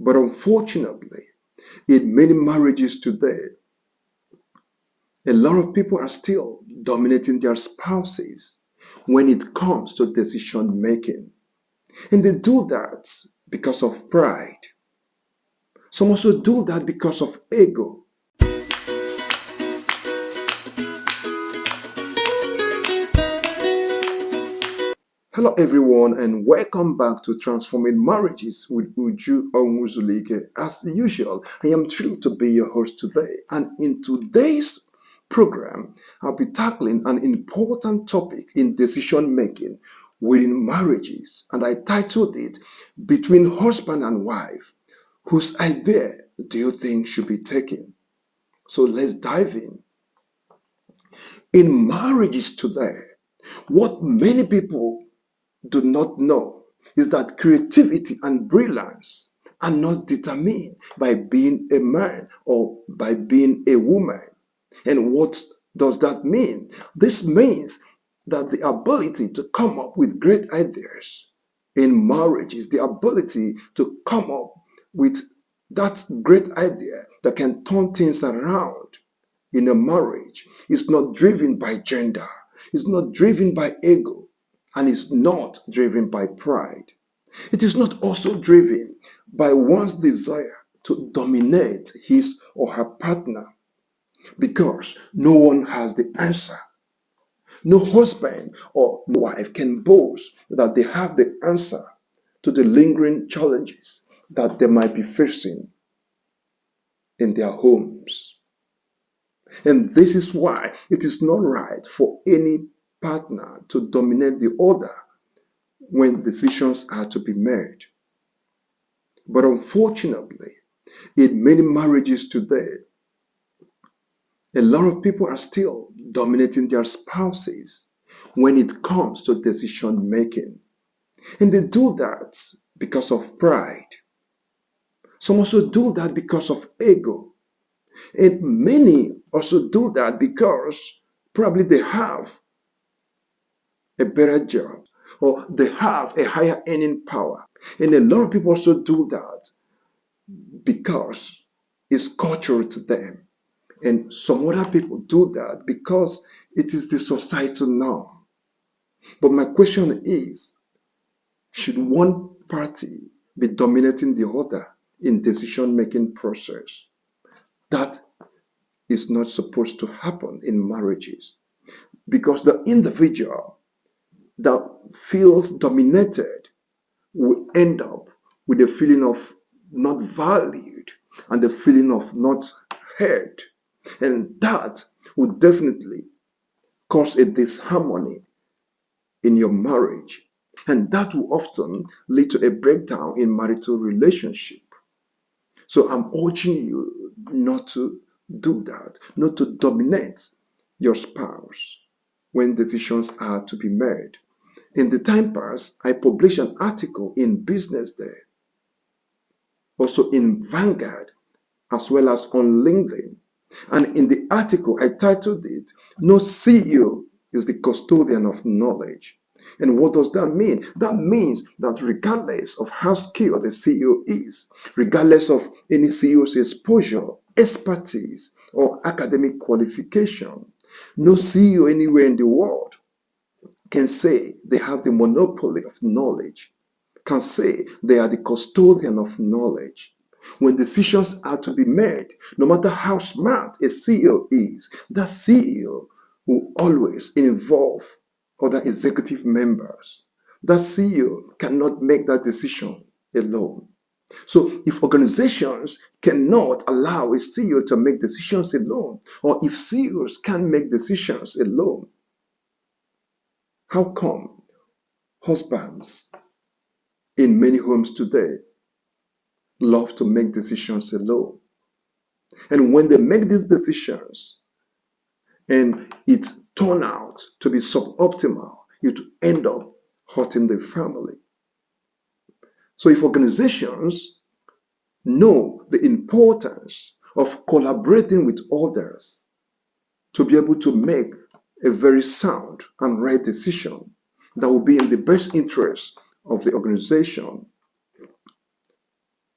But unfortunately, in many marriages today, a lot of people are still dominating their spouses when it comes to decision making. And they do that because of pride. Some also do that because of ego. Hello, everyone, and welcome back to Transforming Marriages with Uju Onwuzulike. As usual, I am thrilled to be your host today. And in today's program, I'll be tackling an important topic in decision making within marriages. And I titled it Between Husband and Wife. Whose idea do you think should be taken? So let's dive in. In marriages today, what many people do not know is that creativity and brilliance are not determined by being a man or by being a woman. And what does that mean? This means that the ability to come up with great ideas in marriage is the ability to come up with that great idea that can turn things around in a marriage. Is not driven by gender, it's not driven by ego, and is not driven by pride. It is not also driven by one's desire to dominate his or her partner, because no one has the answer. No husband or wife can boast that they have the answer to the lingering challenges that they might be facing in their homes. And this is why it is not right for any partner to dominate the other when decisions are to be made. But unfortunately, in many marriages today, a lot of people are still dominating their spouses when it comes to decision making. And they do that because of pride. Some also do that because of ego. And many also do that because probably they have a better job or they have a higher earning power. And a lot of people also do that because it's cultural to them. And some other people do that because it is the societal norm. But my question is, should one party be dominating the other in decision-making process? That is not supposed to happen in marriages, because the individual that feels dominated will end up with a feeling of not valued and the feeling of not heard. And that would definitely cause a disharmony in your marriage. And that will often lead to a breakdown in marital relationship. So I'm urging you not to do that, not to dominate your spouse when decisions are to be made. In the time past, I published an article in Business Day, also in Vanguard, as well as on LinkedIn. And in the article, I titled it, No CEO is the Custodian of Knowledge. And what does that mean? That means that regardless of how skilled the CEO is, regardless of any CEO's exposure, expertise, or academic qualification, no CEO anywhere in the world can say they have the monopoly of knowledge, can say they are the custodian of knowledge. When decisions are to be made, no matter how smart a CEO is, that CEO will always involve other executive members. That CEO cannot make that decision alone. So if organizations cannot allow a CEO to make decisions alone, or if CEOs can't make decisions alone, how come husbands in many homes today love to make decisions alone? And when they make these decisions and it turn out to be suboptimal, it end up hurting the family. So if organizations know the importance of collaborating with others to be able to make a very sound and right decision that will be in the best interest of the organization,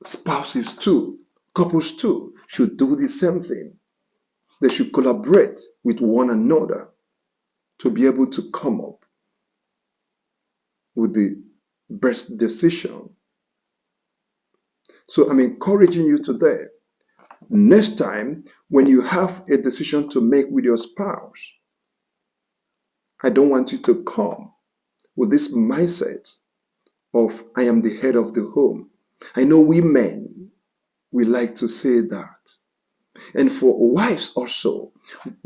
spouses too, couples too, should do the same thing. They should collaborate with one another to be able to come up with the best decision. So I'm encouraging you today. Next time, when you have a decision to make with your spouse, I don't want you to come with this mindset of I am the head of the home. I know we men, we like to say that. And for wives also,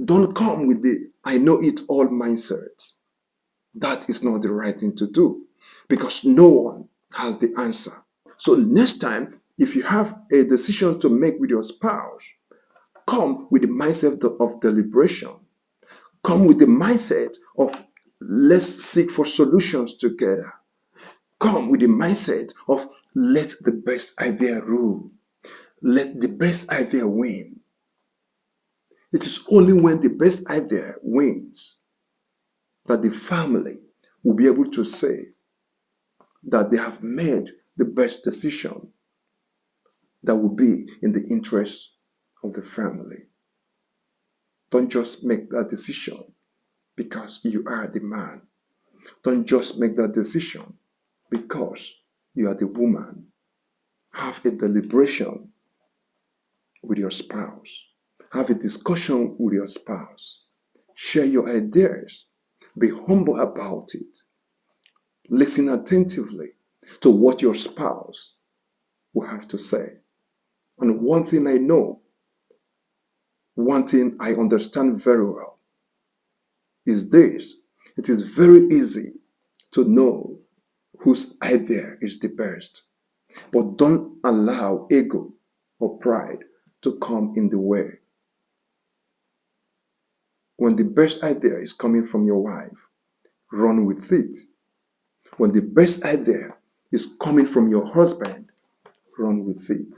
don't come with the I know it all mindset. That is not the right thing to do because no one has the answer. So next time, if you have a decision to make with your spouse, come with the mindset of deliberation. Come with the mindset of let's seek for solutions together. Come with the mindset of let the best idea rule. Let the best idea win. It is only when the best idea wins that the family will be able to say that they have made the best decision that will be in the interest of the family. Don't just make that decision because you are the man. Don't just make that decision because you are the woman. Have a deliberation with your spouse. Have a discussion with your spouse. Share your ideas. Be humble about it. Listen attentively to what your spouse will have to say. And one thing I know, one thing I understand very well is this. It is very easy to know whose idea is the best. But don't allow ego or pride to come in the way. When the best idea is coming from your wife, run with it. When the best idea is coming from your husband, run with it.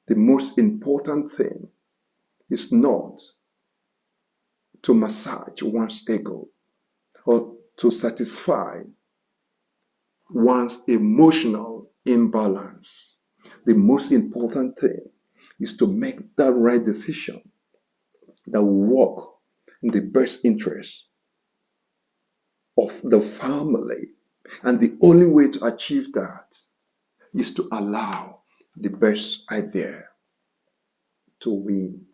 The most important thing is not to massage one's ego or to satisfy one's emotional imbalance. The most important thing is to make that right decision that will work in the best interest of the family. And the only way to achieve that is to allow the best idea to win.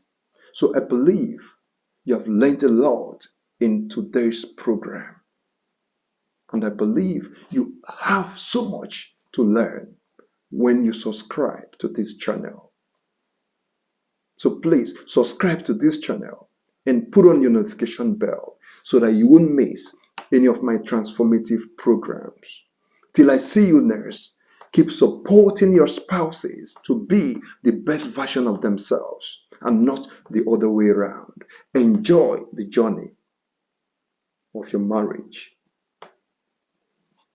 So I believe you have learned a lot in today's program. And I believe you have so much to learn when you subscribe to this channel. So please subscribe to this channel and put on your notification bell so that you won't miss any of my transformative programs. Till I see you next, keep supporting your spouses to be the best version of themselves and not the other way around. Enjoy the journey of your marriage.